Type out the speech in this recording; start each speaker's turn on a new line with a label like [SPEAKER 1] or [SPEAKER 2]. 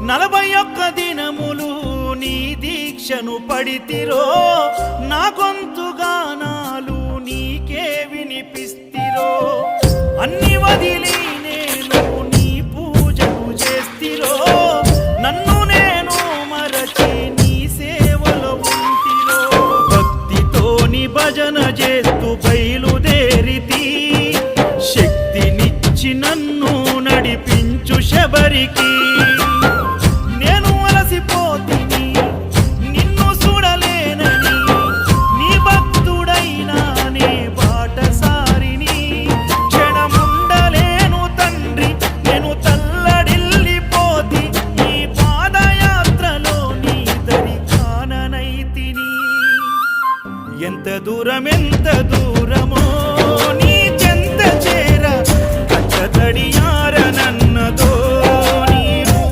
[SPEAKER 1] 41 దినములు నీ దీక్షను పడితిరో, నా గొంతు గానాలు నీకే వినిపిస్తిరో. అన్ని వదిలి నేను నీ పూజలు చేస్తిరో, నన్ను నేను మరచి నీ సేవలో ఉంటిరో. భక్తితోని భజన చేస్తూ బయలుదేరితి, శక్తినిచ్చి నన్ను నడిపించు శబరికి. నేను అలసిపోతిని నిన్ను చూడలేనని, నీ భక్తుడైనా నే బాటసారిని. క్షణముండలేను తండ్రి నేను తల్లడిల్లిపోతి, ఈ పాదయాత్రలో నీ దరి కాననైతిని. ఎంత దూరం